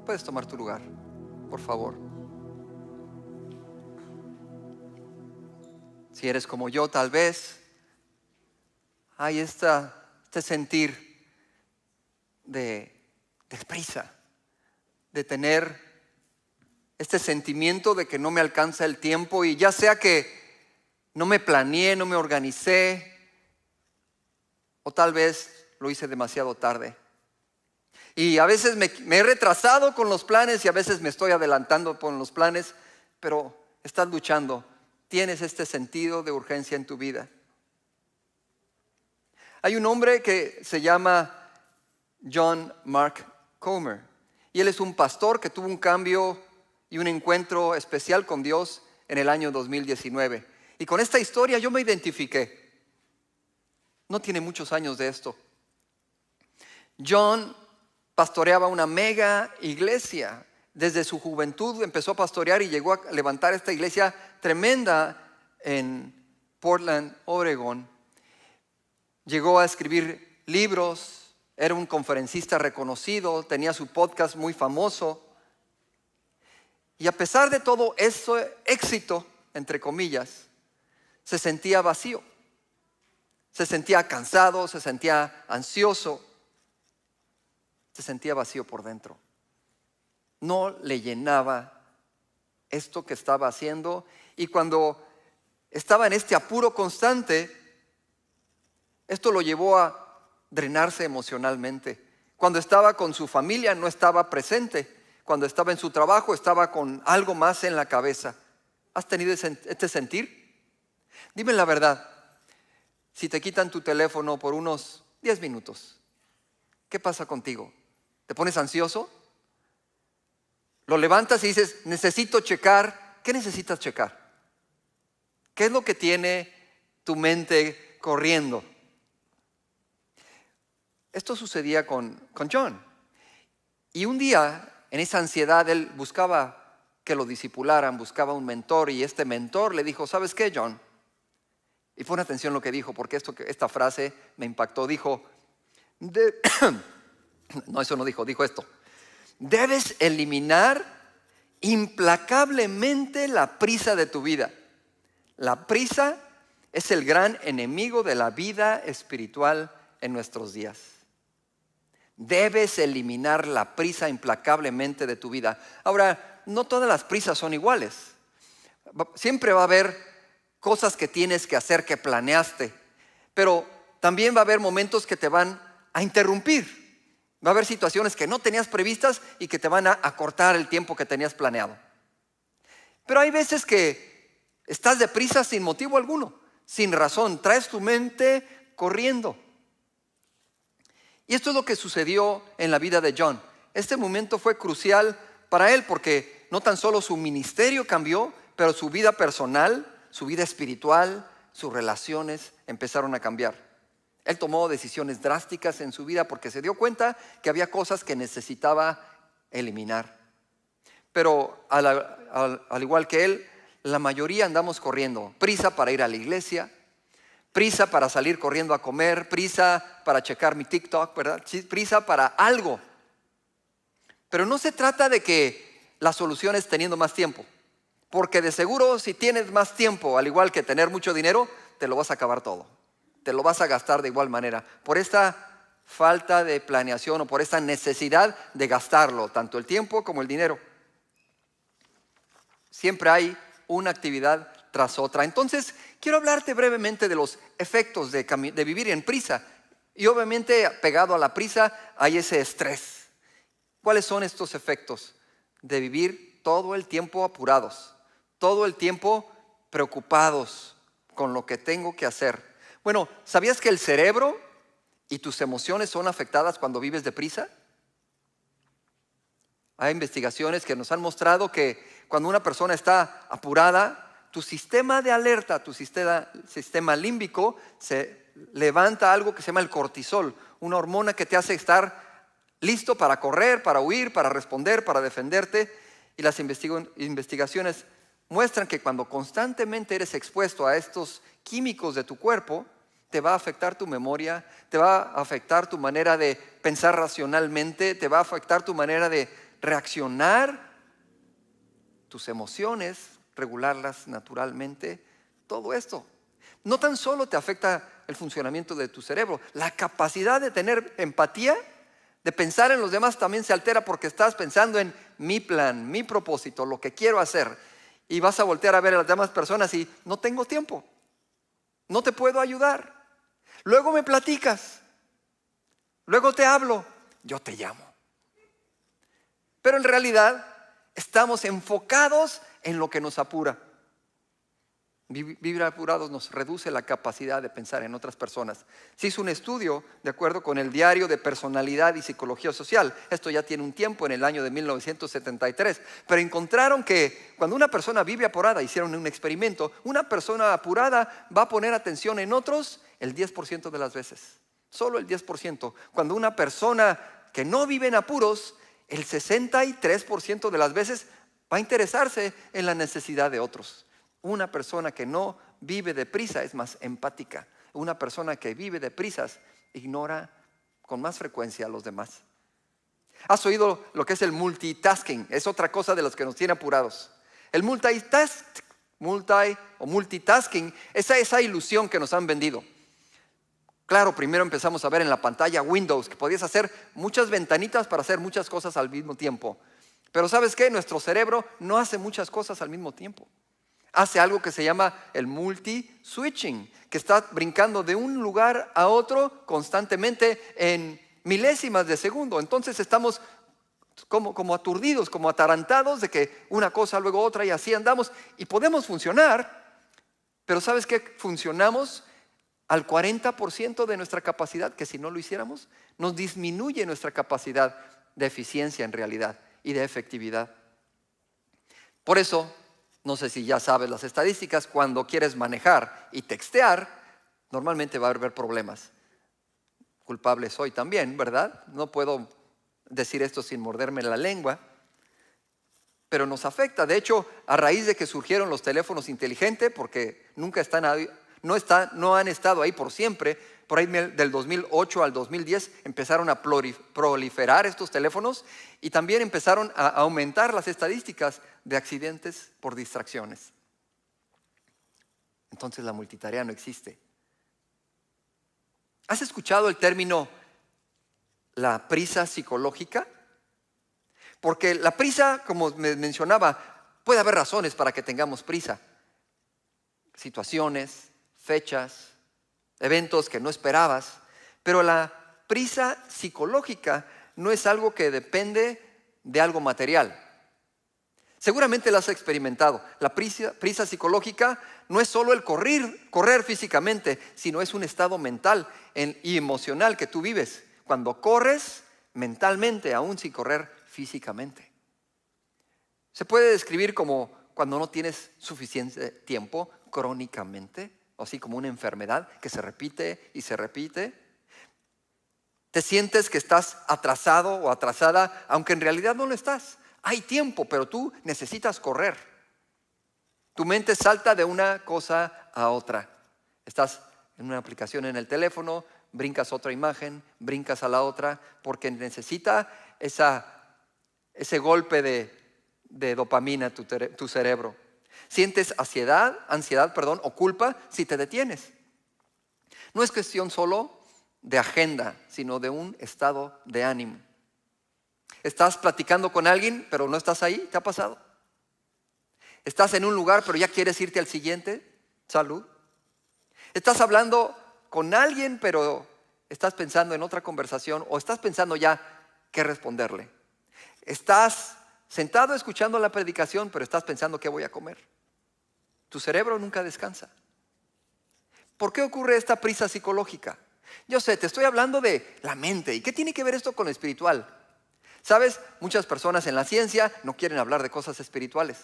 Puedes tomar tu lugar, por favor. Si eres como yo, tal vez hay este sentir de prisa, de tener este sentimiento de que no me alcanza el tiempo, y ya sea que no me planeé, no me organicé, o tal vez lo hice demasiado tarde. Y a veces me he retrasado con los planes y a veces me estoy adelantando con los planes, pero estás luchando. Tienes este sentido de urgencia en tu vida. Hay un hombre que se llama John Mark Comer, y él es un pastor que tuvo un cambio y un encuentro especial con Dios en el año 2019. Y con esta historia yo me identifiqué. No tiene muchos años de esto. John pastoreaba una mega iglesia. Desde su juventud empezó a pastorear y llegó a levantar esta iglesia tremenda en Portland, Oregon. Llegó a escribir libros, era un conferencista reconocido, tenía su podcast muy famoso. Y a pesar de todo ese éxito, entre comillas, se sentía vacío. Se sentía cansado, se sentía ansioso, se sentía vacío por dentro. No le llenaba esto que estaba haciendo, y cuando estaba en este apuro constante, esto lo llevó a drenarse emocionalmente. Cuando estaba con su familia no estaba presente. Cuando estaba en su trabajo estaba con algo más en la cabeza. ¿Has tenido este sentir? Dime la verdad. Si te quitan tu teléfono por unos 10 minutos, ¿qué pasa contigo? ¿Te pones ansioso? Lo levantas y dices, necesito checar. ¿Qué necesitas checar? ¿Qué es lo que tiene tu mente corriendo? Esto sucedía con John. Y un día, en esa ansiedad, él buscaba que lo discipularan, buscaba un mentor, y este mentor le dijo, ¿sabes qué, John? Y pon atención lo que dijo, porque esta frase me impactó. Dijo, no, eso no dijo, dijo esto: debes eliminar implacablemente la prisa de tu vida. La prisa es el gran enemigo de la vida espiritual en nuestros días. Debes eliminar la prisa implacablemente de tu vida. Ahora, no todas las prisas son iguales. Siempre va a haber cosas que tienes que hacer, que planeaste, pero también va a haber momentos que te van a interrumpir. Va a haber situaciones que no tenías previstas y que te van a acortar el tiempo que tenías planeado. Pero hay veces que estás deprisa sin motivo alguno, sin razón, traes tu mente corriendo. Y esto es lo que sucedió en la vida de John. Este momento fue crucial para él, porque no tan solo su ministerio cambió, pero su vida personal, su vida espiritual, sus relaciones empezaron a cambiar. Él tomó decisiones drásticas en su vida porque se dio cuenta que había cosas que necesitaba eliminar. Pero al igual que él, la mayoría andamos corriendo. Prisa para ir a la iglesia, prisa para salir corriendo a comer, prisa para checar mi TikTok, ¿verdad? Prisa para algo. Pero no se trata de que la solución es teniendo más tiempo. Porque de seguro, si tienes más tiempo, al igual que tener mucho dinero, te lo vas a acabar todo. Te lo vas a gastar de igual manera. Por esta falta de planeación o por esta necesidad de gastarlo, tanto el tiempo como el dinero. Siempre hay una actividad tras otra. Entonces, quiero hablarte brevemente de los efectos de vivir en prisa. Y obviamente, pegado a la prisa, hay ese estrés. ¿Cuáles son estos efectos de vivir todo el tiempo apurados? Todo el tiempo preocupados con lo que tengo que hacer. Bueno, ¿sabías que el cerebro y tus emociones son afectadas cuando vives deprisa? Hay investigaciones que nos han mostrado que cuando una persona está apurada, tu sistema de alerta, tu sistema límbico, se levanta algo que se llama el cortisol, una hormona que te hace estar listo para correr, para huir, para responder, para defenderte. Y las investigaciones muestran que cuando constantemente eres expuesto a estos químicos de tu cuerpo, te va a afectar tu memoria, te va a afectar tu manera de pensar racionalmente, te va a afectar tu manera de reaccionar, tus emociones, regularlas naturalmente, todo esto. No tan solo te afecta el funcionamiento de tu cerebro, la capacidad de tener empatía, de pensar en los demás también se altera porque estás pensando en mi plan, mi propósito, lo que quiero hacer. Y vas a voltear a ver a las demás personas y no tengo tiempo, no te puedo ayudar. Luego me platicas, luego te hablo, yo te llamo. Pero en realidad estamos enfocados en lo que nos apura. Vivir apurados nos reduce la capacidad de pensar en otras personas. Se hizo un estudio de acuerdo con el Diario de Personalidad y Psicología Social. Esto ya tiene un tiempo, en el año de 1973. Pero encontraron que cuando una persona vive apurada, hicieron un experimento, una persona apurada va a poner atención en otros el 10% de las veces. Solo el 10%. Cuando una persona que no vive en apuros, el 63% de las veces va a interesarse en la necesidad de otros. Una persona que no vive deprisa es más empática. Una persona que vive deprisas ignora con más frecuencia a los demás. ¿Has oído lo que es el multitasking? Es otra cosa de los que nos tiene apurados. El multitasking es esa ilusión que nos han vendido. Claro, primero empezamos a ver en la pantalla Windows que podías hacer muchas ventanitas para hacer muchas cosas al mismo tiempo. Pero ¿sabes qué? Nuestro cerebro no hace muchas cosas al mismo tiempo. Hace algo que se llama el multi-switching, que está brincando de un lugar a otro constantemente en milésimas de segundo. Entonces estamos como aturdidos, como atarantados de que una cosa luego otra y así andamos. Y podemos funcionar, pero ¿sabes qué? Funcionamos al 40% de nuestra capacidad, que si no lo hiciéramos, nos disminuye nuestra capacidad de eficiencia en realidad y de efectividad. Por eso, no sé si ya sabes las estadísticas, cuando quieres manejar y textear, normalmente va a haber problemas. Culpable soy también, ¿verdad? No puedo decir esto sin morderme la lengua, pero nos afecta. De hecho, a raíz de que surgieron los teléfonos inteligentes, porque no han estado ahí por siempre, por ahí del 2008 al 2010 empezaron a proliferar estos teléfonos y también empezaron a aumentar las estadísticas de accidentes por distracciones. Entonces la multitarea no existe. ¿Has escuchado el término la prisa psicológica? Porque la prisa, como me mencionaba, puede haber razones para que tengamos prisa. Situaciones, fechas, eventos que no esperabas. Pero la prisa psicológica no es algo que depende de algo material. Seguramente la has experimentado. La prisa psicológica no es solo el correr físicamente, sino es un estado mental y emocional que tú vives cuando corres mentalmente, aún sin correr físicamente. Se puede describir como cuando no tienes suficiente tiempo crónicamente, o así como una enfermedad que se repite y se repite. Te sientes que estás atrasado o atrasada, aunque en realidad no lo estás. Hay tiempo, pero tú necesitas correr. Tu mente salta de una cosa a otra. Estás en una aplicación en el teléfono, brincas otra imagen, brincas a la otra, porque necesita ese golpe de dopamina tu cerebro. Sientes ansiedad, o culpa si te detienes. No es cuestión solo de agenda, sino de un estado de ánimo. Estás platicando con alguien, pero no estás ahí, ¿te ha pasado? Estás en un lugar, pero ya quieres irte al siguiente. Salud. Estás hablando con alguien, pero estás pensando en otra conversación o estás pensando ya qué responderle. Estás sentado escuchando la predicación, pero estás pensando qué voy a comer. Tu cerebro nunca descansa. ¿Por qué ocurre esta prisa psicológica? Yo sé, te estoy hablando de la mente. ¿Y qué tiene que ver esto con lo espiritual? ¿Sabes? Muchas personas en la ciencia no quieren hablar de cosas espirituales.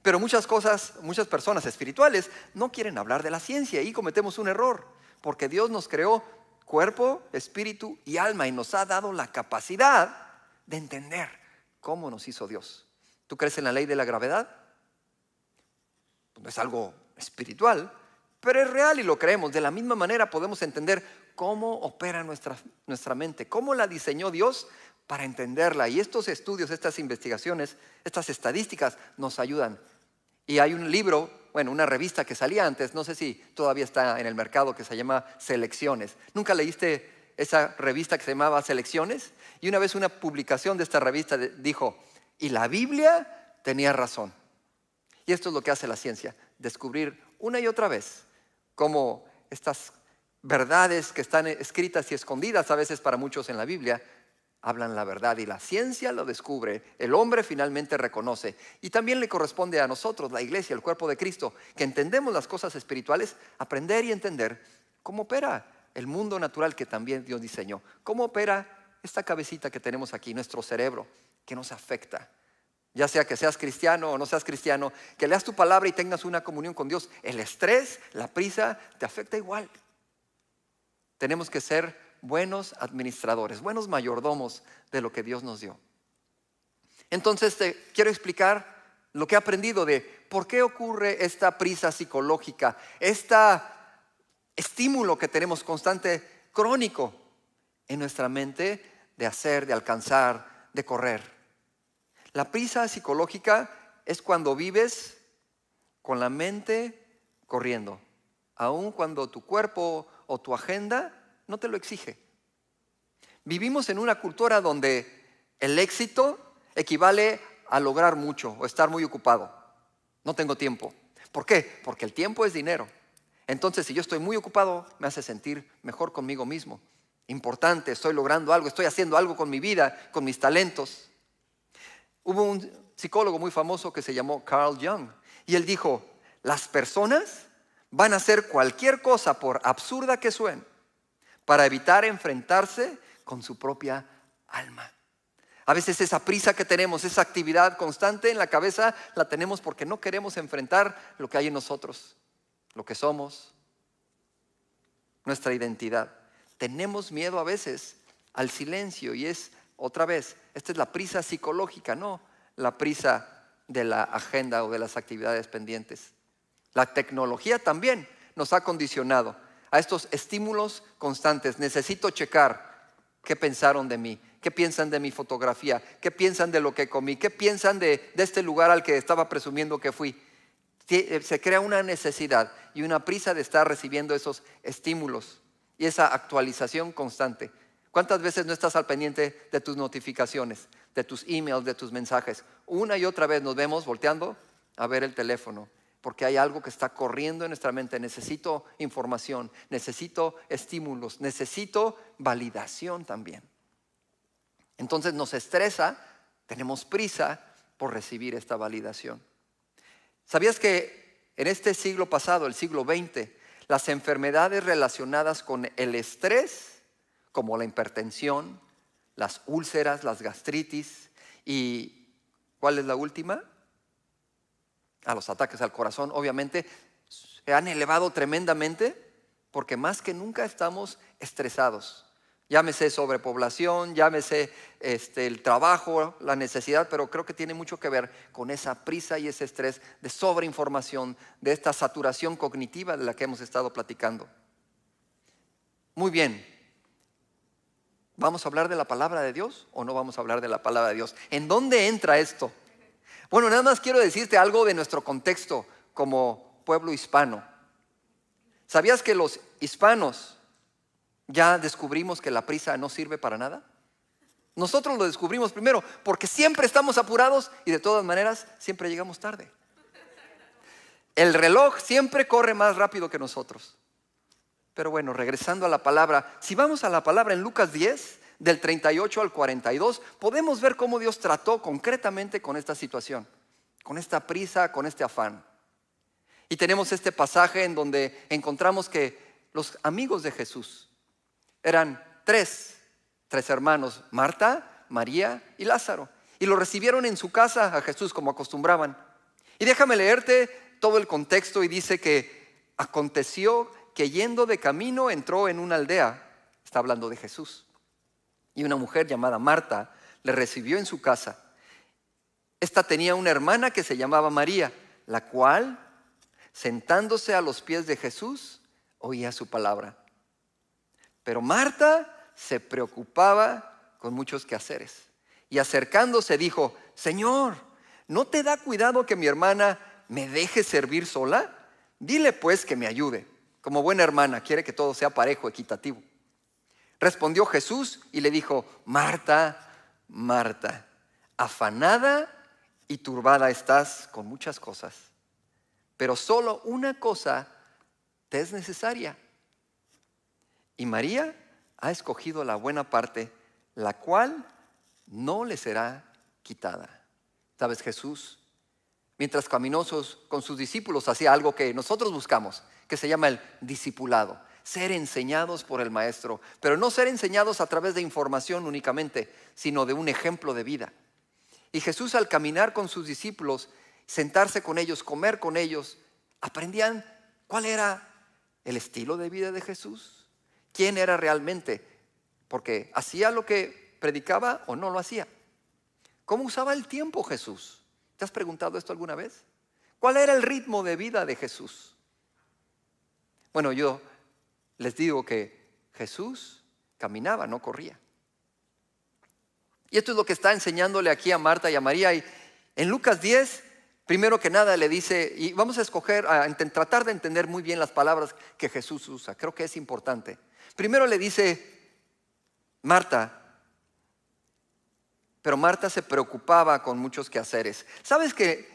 Pero muchas personas espirituales no quieren hablar de la ciencia y cometemos un error. Porque Dios nos creó cuerpo, espíritu y alma y nos ha dado la capacidad de entender cómo nos hizo Dios. ¿Tú crees en la ley de la gravedad? No es algo espiritual, pero es real y lo creemos. De la misma manera podemos entender cómo opera nuestra mente, cómo la diseñó Dios para entenderla. Y estos estudios, estas investigaciones, estas estadísticas nos ayudan. Y hay un libro, bueno, una revista que salía antes, no sé si todavía está en el mercado, que se llama Selecciones. ¿Nunca leíste esa revista que se llamaba Selecciones? Y una vez una publicación de esta revista dijo, y la Biblia tenía razón. Y esto es lo que hace la ciencia, descubrir una y otra vez cómo estas verdades que están escritas y escondidas a veces para muchos en la Biblia, hablan la verdad, y la ciencia lo descubre, el hombre finalmente reconoce. Y también le corresponde a nosotros, la iglesia, el cuerpo de Cristo, que entendemos las cosas espirituales, aprender y entender cómo opera el mundo natural que también Dios diseñó, cómo opera esta cabecita que tenemos aquí, nuestro cerebro, que nos afecta. Ya sea que seas cristiano o no seas cristiano, que leas tu palabra y tengas una comunión con Dios, el estrés, la prisa, te afecta igual. Tenemos que ser buenos administradores, buenos mayordomos de lo que Dios nos dio. Entonces te quiero explicar lo que he aprendido de por qué ocurre esta prisa psicológica, este estímulo que tenemos constante, crónico, en nuestra mente de hacer, de alcanzar, de correr. La prisa psicológica es cuando vives con la mente corriendo, aun cuando tu cuerpo o tu agenda no te lo exige. Vivimos en una cultura donde el éxito equivale a lograr mucho o estar muy ocupado. No tengo tiempo. ¿Por qué? Porque el tiempo es dinero. Entonces, si yo estoy muy ocupado, me hace sentir mejor conmigo mismo. Importante, estoy logrando algo, estoy haciendo algo con mi vida, con mis talentos. Hubo un psicólogo muy famoso que se llamó Carl Jung, y él dijo, las personas van a hacer cualquier cosa, por absurda que suene, para evitar enfrentarse con su propia alma. A veces esa prisa que tenemos, esa actividad constante en la cabeza, la tenemos porque no queremos enfrentar lo que hay en nosotros, lo que somos, nuestra identidad. Tenemos miedo a veces al silencio, y es otra vez, esta es la prisa psicológica, no la prisa de la agenda o de las actividades pendientes. La tecnología también nos ha condicionado a estos estímulos constantes. Necesito checar qué pensaron de mí, qué piensan de mi fotografía, qué piensan de lo que comí, qué piensan de este lugar al que estaba presumiendo que fui. Se crea una necesidad y una prisa de estar recibiendo esos estímulos y esa actualización constante. ¿Cuántas veces no estás al pendiente de tus notificaciones, de tus emails, de tus mensajes? Una y otra vez nos vemos volteando a ver el teléfono, porque hay algo que está corriendo en nuestra mente. Necesito información, necesito estímulos, necesito validación también. Entonces nos estresa, tenemos prisa por recibir esta validación. ¿Sabías que en este siglo pasado, el siglo XX, las enfermedades relacionadas con el estrés, como la hipertensión, las úlceras, las gastritis y ¿cuál es la última? Los ataques al corazón, obviamente, se han elevado tremendamente porque más que nunca estamos estresados. Llámese sobrepoblación, llámese el trabajo, la necesidad, pero creo que tiene mucho que ver con esa prisa y ese estrés de sobreinformación, de esta saturación cognitiva de la que hemos estado platicando. Muy bien, ¿vamos a hablar de la palabra de Dios o no vamos a hablar de la palabra de Dios? ¿En dónde entra esto? Bueno, nada más quiero decirte algo de nuestro contexto como pueblo hispano. ¿Sabías que los hispanos ya descubrimos que la prisa no sirve para nada? Nosotros lo descubrimos primero porque siempre estamos apurados y de todas maneras siempre llegamos tarde. El reloj siempre corre más rápido que nosotros. Pero bueno, regresando a la palabra, si vamos a la palabra en Lucas 10, del 38 al 42, podemos ver cómo Dios trató concretamente con esta situación, con esta prisa, con este afán. Y tenemos este pasaje en donde encontramos que los amigos de Jesús eran tres hermanos, Marta, María y Lázaro. Y lo recibieron en su casa a Jesús como acostumbraban. Y déjame leerte todo el contexto, y dice que aconteció que yendo de camino entró en una aldea, está hablando de Jesús, y una mujer llamada Marta le recibió en su casa. Esta tenía una hermana que se llamaba María, la cual, sentándose a los pies de Jesús, oía su palabra. Pero Marta se preocupaba con muchos quehaceres. Y acercándose dijo: Señor, ¿no te da cuidado que mi hermana me deje servir sola? Dile pues que me ayude. Como buena hermana, quiere que todo sea parejo, equitativo. Respondió Jesús y le dijo: Marta, Marta, afanada y turbada estás con muchas cosas, pero solo una cosa te es necesaria. Y María ha escogido la buena parte, la cual no le será quitada. ¿Sabes? Jesús, mientras caminó con sus discípulos, hacía algo que nosotros buscamos, que se llama el discipulado. Ser enseñados por el maestro, pero no ser enseñados a través de información únicamente, sino de un ejemplo de vida. Y Jesús, al caminar con sus discípulos, sentarse con ellos, comer con ellos, aprendían cuál era el estilo de vida de Jesús, quién era realmente, porque hacía lo que predicaba o no lo hacía. ¿Cómo usaba el tiempo Jesús? ¿Te has preguntado esto alguna vez? ¿Cuál era el ritmo de vida de Jesús? Bueno, yo les digo que Jesús caminaba, no corría. Y esto es lo que está enseñándole aquí a Marta y a María. Y en Lucas 10, primero que nada le dice, y vamos a escoger, tratar de entender muy bien las palabras que Jesús usa. Creo que es importante. Primero le dice: Marta. Pero Marta se preocupaba con muchos quehaceres. ¿Sabes que,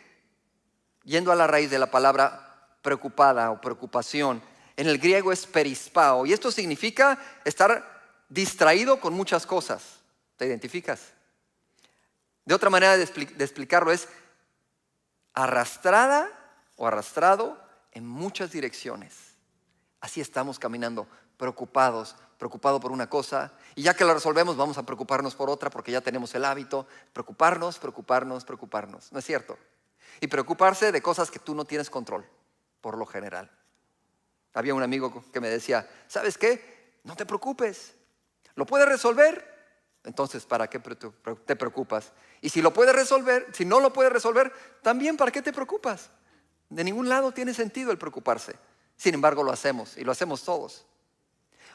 yendo a la raíz de la palabra preocupada o preocupación, en el griego es perispao, y esto significa estar distraído con muchas cosas? ¿Te identificas? De otra manera de explicarlo es arrastrada o arrastrado en muchas direcciones. Así estamos caminando, preocupados por una cosa, y ya que la resolvemos vamos a preocuparnos por otra, porque ya tenemos el hábito, preocuparnos. ¿No es cierto? Y preocuparse de cosas que tú no tienes control, por lo general. Había un amigo que me decía: ¿sabes qué? No te preocupes, ¿lo puedes resolver? Entonces, ¿para qué te preocupas? Y si lo puedes resolver, si no lo puedes resolver, también, ¿para qué te preocupas? De ningún lado tiene sentido el preocuparse. Sin embargo, lo hacemos, y lo hacemos todos.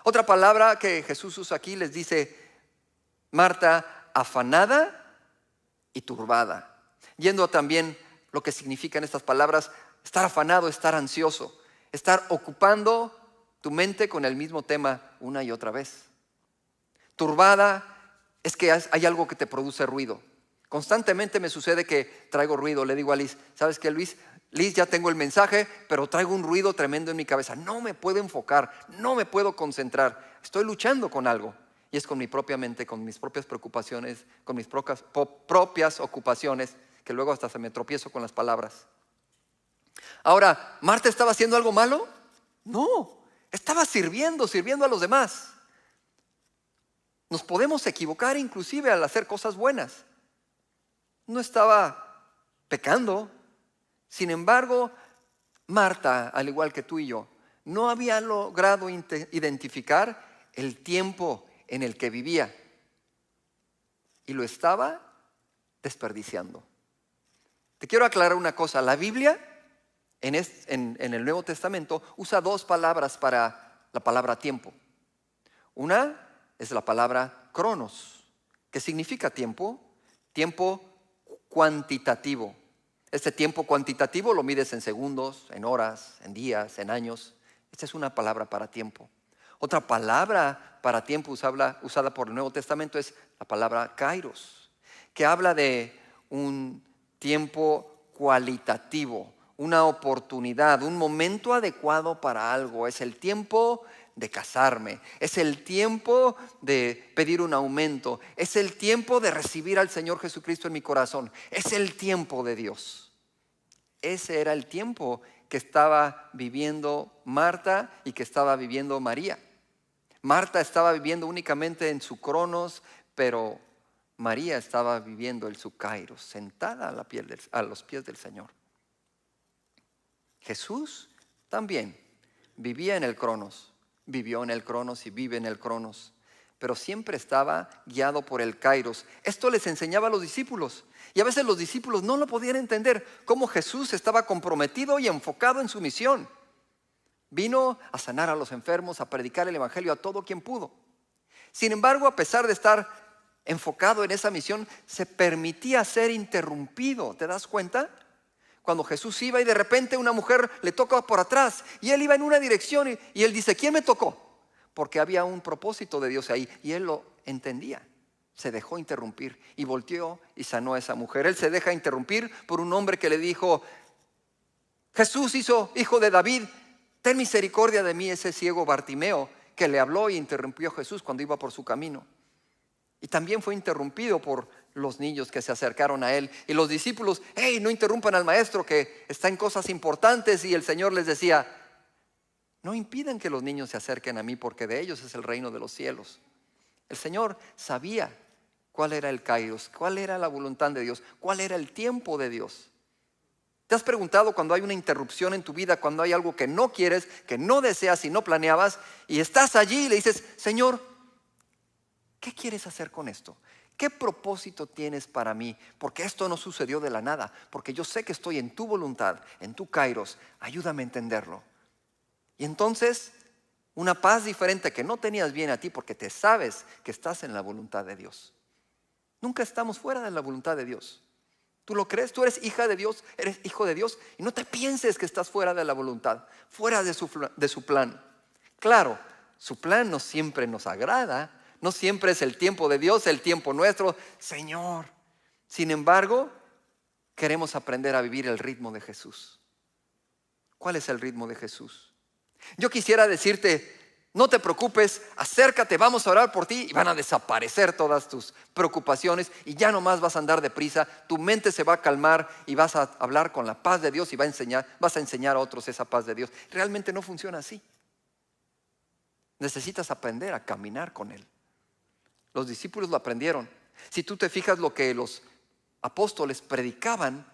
Otra palabra que Jesús usa aquí les dice: Marta, afanada y turbada. Yendo a también lo que significan estas palabras: estar afanado, estar ansioso, estar ocupando tu mente con el mismo tema una y otra vez. Turbada es que hay algo que te produce ruido. Constantemente me sucede que traigo ruido. Le digo a Liz: ¿sabes qué, Liz, ya tengo el mensaje, pero traigo un ruido tremendo en mi cabeza. No me puedo enfocar, no me puedo concentrar. Estoy luchando con algo. Y es con mi propia mente, con mis propias preocupaciones, con mis propias ocupaciones, que luego hasta se me tropiezo con las palabras. Ahora, ¿Marta estaba haciendo algo malo? No, estaba sirviendo a los demás. Nos podemos equivocar inclusive al hacer cosas buenas. No estaba pecando. Sin embargo, Marta, al igual que tú y yo, no había logrado identificar el tiempo en el que vivía, y lo estaba desperdiciando. Te quiero aclarar una cosa: la Biblia en el Nuevo Testamento usa dos palabras para la palabra tiempo. Una es la palabra cronos, que significa tiempo cuantitativo. Este tiempo cuantitativo lo mides en segundos, en horas, en días, en años. Esta es una palabra para tiempo. Otra palabra para tiempo usada por el Nuevo Testamento es la palabra kairos, que habla de un tiempo cualitativo, una oportunidad, un momento adecuado para algo. Es el tiempo de casarme, es el tiempo de pedir un aumento, es el tiempo de recibir al Señor Jesucristo en mi corazón, es el tiempo de Dios. Ese era el tiempo que estaba viviendo Marta y que estaba viviendo María. Marta estaba viviendo únicamente en su cronos, pero María estaba viviendo el su kairos, sentada a los pies del Señor. Jesús también vivía en el cronos, vivió en el cronos y vive en el cronos, pero siempre estaba guiado por el kairos. Esto les enseñaba a los discípulos, y a veces los discípulos no lo podían entender, cómo Jesús estaba comprometido y enfocado en su misión. Vino a sanar a los enfermos, a predicar el evangelio a todo quien pudo. Sin embargo, a pesar de estar enfocado en esa misión, se permitía ser interrumpido. ¿Te das cuenta? Cuando Jesús iba y de repente una mujer le toca por atrás y él iba en una dirección y él dice, ¿quién me tocó? Porque había un propósito de Dios ahí y él lo entendía. Se dejó interrumpir y volteó y sanó a esa mujer. Él se deja interrumpir por un hombre que le dijo, Jesús, hijo de David, ten misericordia de mí, ese ciego Bartimeo que le habló y interrumpió a Jesús cuando iba por su camino. Y también fue interrumpido por los niños que se acercaron a él. Y los discípulos, hey, no interrumpan al maestro que está en cosas importantes. Y el Señor les decía, no impidan que los niños se acerquen a mí porque de ellos es el reino de los cielos. El Señor sabía cuál era el kairos, cuál era la voluntad de Dios, cuál era el tiempo de Dios. ¿Te has preguntado cuando hay una interrupción en tu vida, cuando hay algo que no quieres, que no deseas y no planeabas, y estás allí y le dices, Señor, ¿qué quieres hacer con esto? ¿Qué propósito tienes para mí? Porque esto no sucedió de la nada, porque yo sé que estoy en tu voluntad, en tu kairos, ayúdame a entenderlo. Y entonces, una paz diferente que no tenías bien a ti porque te sabes que estás en la voluntad de Dios. Nunca estamos fuera de la voluntad de Dios. ¿Tú lo crees? Tú eres hija de Dios, eres hijo de Dios y no te pienses que estás fuera de la voluntad, fuera de su plan. Claro, su plan no siempre nos agrada, no siempre es el tiempo de Dios, el tiempo nuestro, Señor. Sin embargo, queremos aprender a vivir el ritmo de Jesús. ¿Cuál es el ritmo de Jesús? Yo quisiera decirte, no te preocupes, acércate, vamos a orar por ti y van a desaparecer todas tus preocupaciones y ya nomás vas a andar deprisa, tu mente se va a calmar y vas a hablar con la paz de Dios y vas a enseñar a otros esa paz de Dios. Realmente no funciona así. Necesitas aprender a caminar con Él. Los discípulos lo aprendieron. Si tú te fijas lo que los apóstoles predicaban,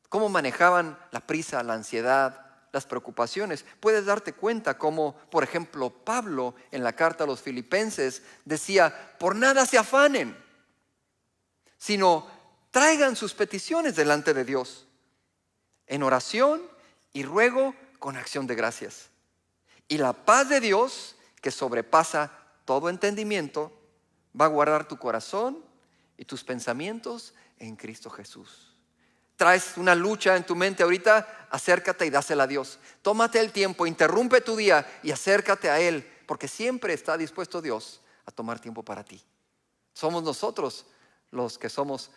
cómo manejaban la prisa, la ansiedad, las preocupaciones, puedes darte cuenta cómo, por ejemplo, Pablo en la carta a los Filipenses decía, por nada se afanen, sino traigan sus peticiones delante de Dios, en oración y ruego con acción de gracias. Y la paz de Dios, que sobrepasa todo entendimiento, va a guardar tu corazón y tus pensamientos en Cristo Jesús. Traes una lucha en tu mente ahorita, acércate y dásela a Dios. Tómate el tiempo, interrumpe tu día y acércate a Él, porque siempre está dispuesto Dios a tomar tiempo para ti. Somos nosotros los que somos,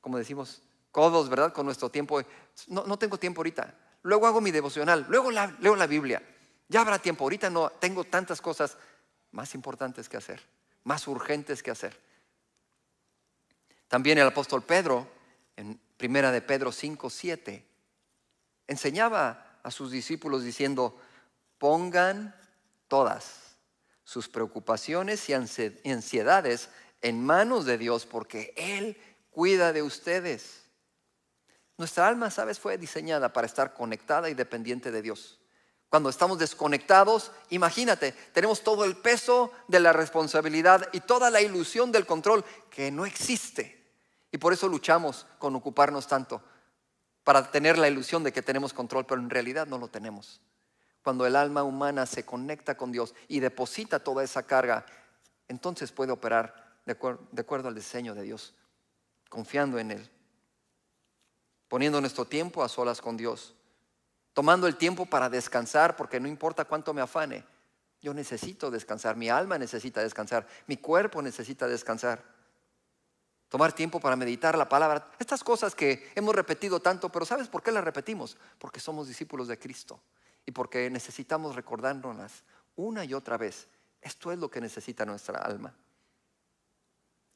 como decimos, codos, ¿verdad? Con nuestro tiempo. No tengo tiempo ahorita. Luego hago mi devocional, luego leo la Biblia. Ya habrá tiempo, ahorita no, tengo tantas cosas más importantes que hacer, más urgentes que hacer. También el apóstol Pedro, en Primera de Pedro 5:7, enseñaba a sus discípulos diciendo, pongan todas sus preocupaciones y ansiedades en manos de Dios porque Él cuida de ustedes. Nuestra alma, ¿sabes? Fue diseñada para estar conectada y dependiente de Dios. Cuando estamos desconectados, imagínate, tenemos todo el peso de la responsabilidad y toda la ilusión del control que no existe. Y por eso luchamos con ocuparnos tanto, para tener la ilusión de que tenemos control, pero en realidad no lo tenemos. Cuando el alma humana se conecta con Dios y deposita toda esa carga, entonces puede operar de acuerdo al diseño de Dios, confiando en Él, poniendo nuestro tiempo a solas con Dios, tomando el tiempo para descansar, porque no importa cuánto me afane, yo necesito descansar, mi alma necesita descansar, mi cuerpo necesita descansar. Tomar tiempo para meditar la palabra. Estas cosas que hemos repetido tanto, pero ¿sabes por qué las repetimos? Porque somos discípulos de Cristo y porque necesitamos recordárnoslas una y otra vez. Esto es lo que necesita nuestra alma.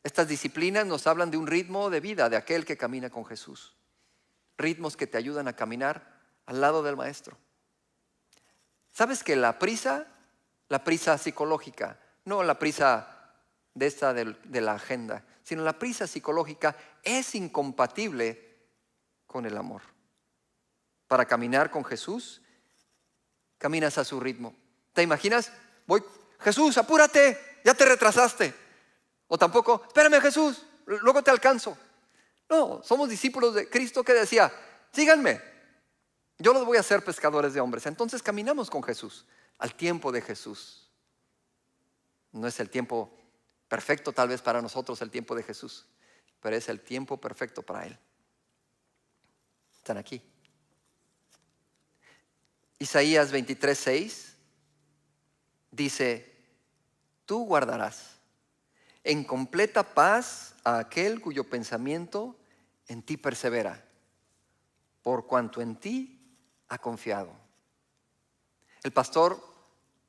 Estas disciplinas nos hablan de un ritmo de vida de aquel que camina con Jesús. Ritmos que te ayudan a caminar al lado del Maestro. ¿Sabes que la prisa psicológica, no la prisa de esta de la agenda, sino la prisa psicológica es incompatible con el amor? Para caminar con Jesús, caminas a su ritmo. ¿Te imaginas? Jesús, apúrate, ya te retrasaste. O tampoco, espérame Jesús, luego te alcanzo. No, somos discípulos de Cristo que decía, síganme, yo los voy a hacer pescadores de hombres. Entonces caminamos con Jesús, al tiempo de Jesús. No es el tiempo Perfecto tal vez para nosotros el tiempo de Jesús, pero es el tiempo perfecto para Él. Están aquí. Isaías 23:6 dice: tú guardarás en completa paz a aquel cuyo pensamiento en ti persevera, por cuanto en ti ha confiado. El pastor,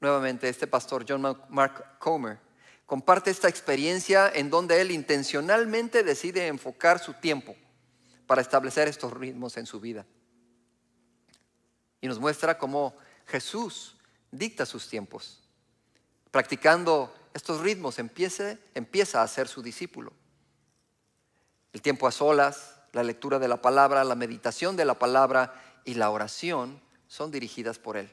nuevamente este pastor John Mark Comer, comparte esta experiencia en donde él intencionalmente decide enfocar su tiempo para establecer estos ritmos en su vida. Y nos muestra cómo Jesús dicta sus tiempos. Practicando estos ritmos empieza a ser su discípulo. El tiempo a solas, la lectura de la palabra, la meditación de la palabra y la oración son dirigidas por Él.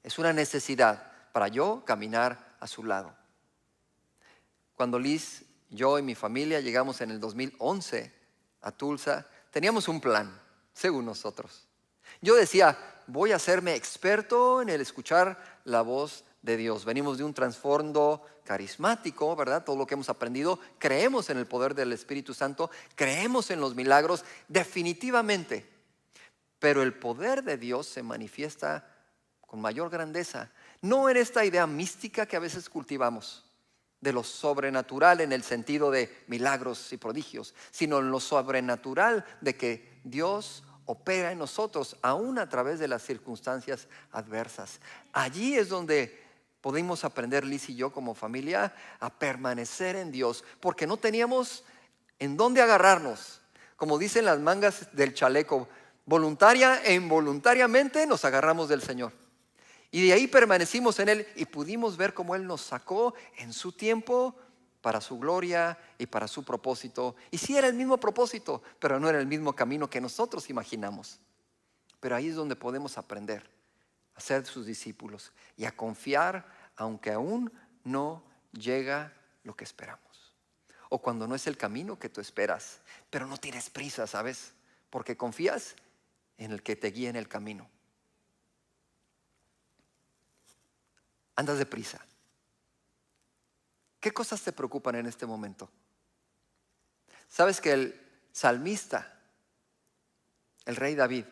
Es una necesidad para yo caminar a su lado. Cuando Liz, yo y mi familia llegamos en el 2011 a Tulsa, teníamos un plan, según nosotros. Yo decía, voy a hacerme experto en el escuchar la voz de Dios. Venimos de un trasfondo carismático, ¿verdad? Todo lo que hemos aprendido, creemos en el poder del Espíritu Santo, creemos en los milagros, definitivamente. Pero el poder de Dios se manifiesta con mayor grandeza, no en esta idea mística que a veces cultivamos, de lo sobrenatural en el sentido de milagros y prodigios, sino en lo sobrenatural de que Dios opera en nosotros, aún a través de las circunstancias adversas. Allí es donde podemos aprender, Liz y yo como familia, a permanecer en Dios, porque no teníamos en dónde agarrarnos. Como dicen las mangas del chaleco, voluntaria e involuntariamente nos agarramos del Señor. Y de ahí permanecimos en Él y pudimos ver cómo Él nos sacó en su tiempo para su gloria y para su propósito. Y sí era el mismo propósito, pero no era el mismo camino que nosotros imaginamos. Pero ahí es donde podemos aprender a ser sus discípulos y a confiar aunque aún no llega lo que esperamos. O cuando no es el camino que tú esperas, pero no tienes prisa, ¿sabes? Porque confías en el que te guía en el camino. Andas deprisa. ¿Qué cosas te preocupan en este momento? Sabes que el salmista, el rey David,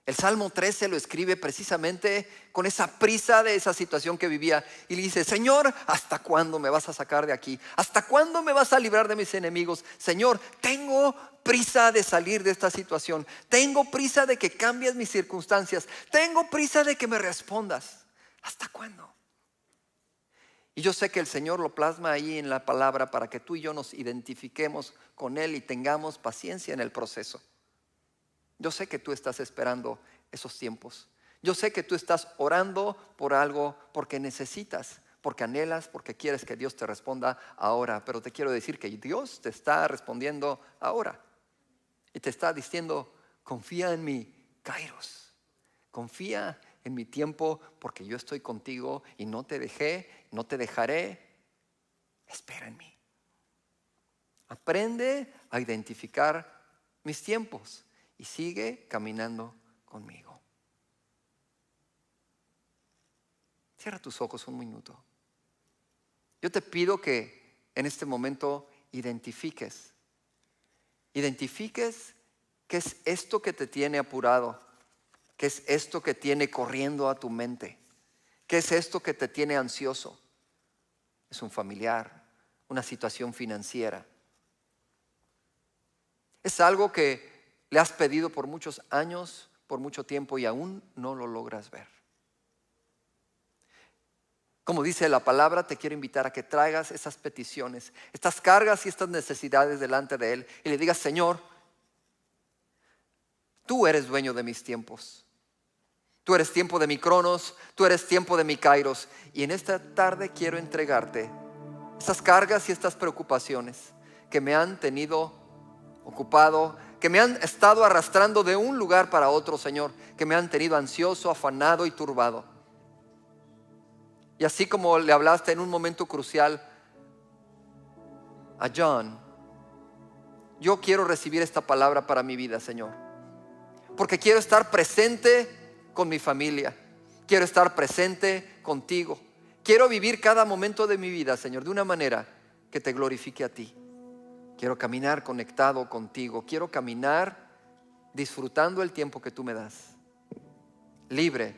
el Salmo 13 lo escribe precisamente con esa prisa de esa situación que vivía. Y le dice, Señor, ¿hasta cuándo me vas a sacar de aquí? ¿Hasta cuándo me vas a librar de mis enemigos? Señor, tengo prisa de salir de esta situación. Tengo prisa de que cambies mis circunstancias. Tengo prisa de que me respondas. ¿Hasta cuándo? Y yo sé que el Señor lo plasma ahí en la palabra para que tú y yo nos identifiquemos con Él y tengamos paciencia en el proceso. Yo sé que tú estás esperando esos tiempos. Yo sé que tú estás orando por algo porque necesitas, porque anhelas, porque quieres que Dios te responda ahora. Pero te quiero decir que Dios te está respondiendo ahora. Y te está diciendo, confía en mi Kairos. Confía en mi tiempo porque yo estoy contigo y no te dejé, no te dejaré. Espera en mí. Aprende a identificar mis tiempos y sigue caminando conmigo. Cierra tus ojos un minuto. Yo te pido que en este momento identifiques qué es esto que te tiene apurado. ¿Qué es esto que tiene corriendo a tu mente? ¿Qué es esto que te tiene ansioso? ¿Es un familiar? ¿Una situación financiera? ¿Es algo que le has pedido por muchos años, por mucho tiempo y aún no lo logras ver? Como dice la palabra, te quiero invitar a que traigas esas peticiones, estas cargas y estas necesidades delante de Él y le digas, Señor, tú eres dueño de mis tiempos. Tú eres tiempo de mi cronos, tú eres tiempo de mi kairos. Y en esta tarde quiero entregarte estas cargas y estas preocupaciones que me han tenido ocupado, que me han estado arrastrando de un lugar para otro, Señor, que me han tenido ansioso, afanado y turbado. Y así como le hablaste en un momento crucial a John, yo quiero recibir esta palabra para mi vida, Señor, porque quiero estar presente con mi familia. Quiero estar presente contigo. Quiero vivir cada momento de mi vida, Señor, de una manera que te glorifique a ti. Quiero caminar conectado contigo. Quiero caminar disfrutando el tiempo que tú me das. Libre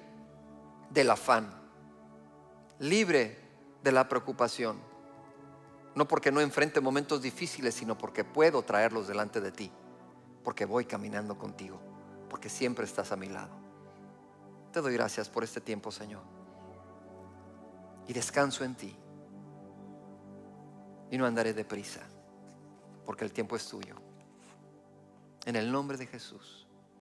del afán. Libre de la preocupación. No porque no enfrente momentos difíciles, sino porque puedo traerlos delante de ti. Porque voy caminando contigo. Porque siempre estás a mi lado. Te doy gracias por este tiempo, Señor. Y descanso en ti. Y no andaré deprisa, porque el tiempo es tuyo. En el nombre de Jesús.